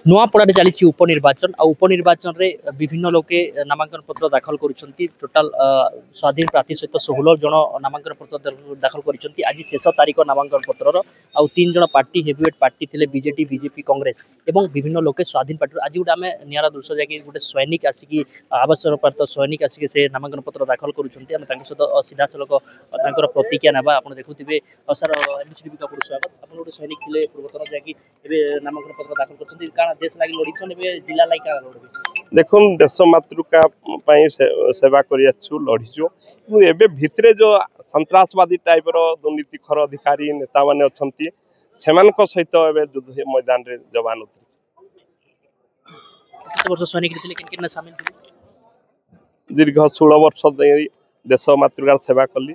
नुआपड़ा चली उपनिर्वाचन आ उपनिर्वाचन रे विभिन्न लोके नामांकन पत्र दाखल करुछंती टोटाल स्वाधीन प्रार्थी सहित 16 जन नामांकन पत्र दाखल करुछंती आज शेष तारीख नामांकन पत्रर आ 3 जन पार्टी हेवीवेट पार्टी थिले बीजेपी बीजेपी कांग्रेस एवं विभिन्न लोके स्वाधीन पार्टी आज गोटे आमे नियारा दृश्य जाकि गोटे सैनिक आसिकी आवश्यक प्राप्त सैनिक आसिकी से नामांकन पत्र दाखल करुछंती आमे तांको सहित सीधा सलक तांकर प्रतिक्रिया नेबा आपण देखुथिबे सर एमसीडीबी का स्वागत आपण गोटे सैनिक थिले पूर्वतन जाकि एबे नामांकन पत्र दाखल करछंती काना देश लागि लड़िछन एबे जिला लागि काना लड़बे देखुन देश मातृका पई सेवा करियाछु लड़िछु एबे भितरे जो संतरासवादी टाइप रो दुर्नीतिखोर अधिकारी नेता माने अछंती सेमान को सहित एबे युद्ध मैदान रे जवान उतरी कितने वर्ष सैनिक थिले किन शामिल थिले दीर्घ 16 वर्ष देश मातृका सेवा कली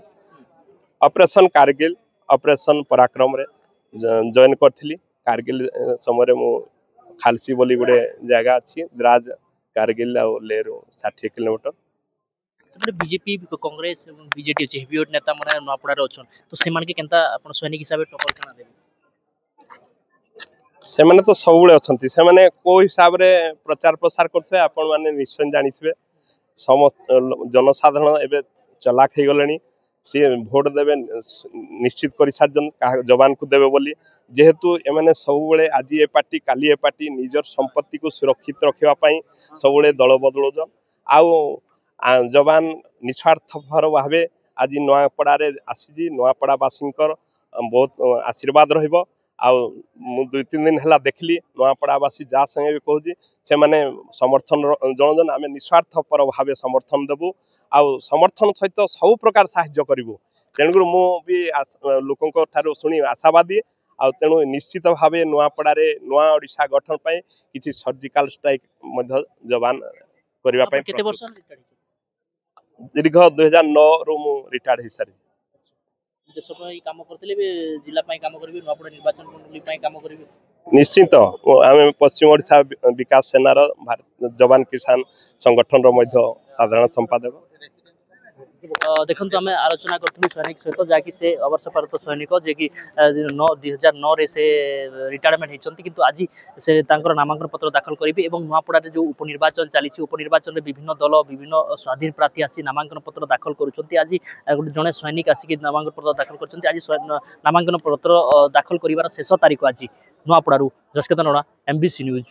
ऑपरेशन कारगिल ऑपरेशन पराक्रम रे जॉइन करथिली कारगिल समय रे मु खालसी बोली गोटे जगह अच्छी द्राज कारगिल आ लेरो 60 किलोमीटर सेपटे बीजेपी कांग्रेस एवं बीजेडी अछि हेवीवेट नेता माने नुआपड़ा रे अछन तो सेमान के केनता अपन सैनिक हिसाब टक्कर केना देबे से माने तो सबुले अछंती से माने को हिसाब रे प्रचार प्रसार करथे आपण माने निश्चय जानिथिबे समस्त जनसाधारण एबे चलाक हे गलेनी से भोट देबे निश्चित करि साजन जवान को देबे बोली जेहेतु एमाने सबुले आज ए पार्टी काली ए पार्टी निजर संपत्ति को सुरक्षित रखिबा पई सबुले दल बदलुजन आउ जवान निस्वार्थपर भावे आज नुआपड़ा रे आसीजी नुआपड़ा वासींकर बहुत आशीर्वाद रहिबो आउ मु 2-3 दिन हला देखली नुआपड़ावासी जा संगे भी कहूजी से माने समर्थन जन आमे निस्वार्थपर भावे समर्थन देबु आउ समर्थन सहित सब प्रकार साहाय्य करिवु तेणुकर मु भी लोकंक ठारो सुनी आशावादी आ तेणु निश्चित भावे नुआपड़ा रे नुआ ओडिशा गठन पई किछि सर्जिकल स्ट्राइक मध्य जवान करिवा पई केते वर्ष रिटायर्ड दीर्घ 2009 रो मु रिटायर्ड हे सारी देश पई काम करथिले बे जिला पई काम करबे नुआपड़ा निर्वाचन मंडली पई काम करबे निश्चित आमे पश्चिम ओडिशा विकास सेना रो जवान किसान संगठन रो मध्य साधारण संपादक देखो आम आलोचना करूँ सैनिक सहित जहाँकि से अवर्षपारत सैनिक जे कि 2009 रे से रिटायरमेंट होती किंतु आज से नामांकन पत्र दाखल करेंगे और नुआपड़ा जो उपनिर्वाचन चली उपनिर्वाचन में विभिन्न दल विभिन्न स्वाधीन प्रार्थी आसी नामांकन पत्र दाखल करुँच आज जड़े सैनिक आसिक नामांकन पत्र दाखल कर आज नामांकन पत्र दाखल कर शेष तारीख आज नुआपड़ू जसकेत नोड़ा MBC न्यूज।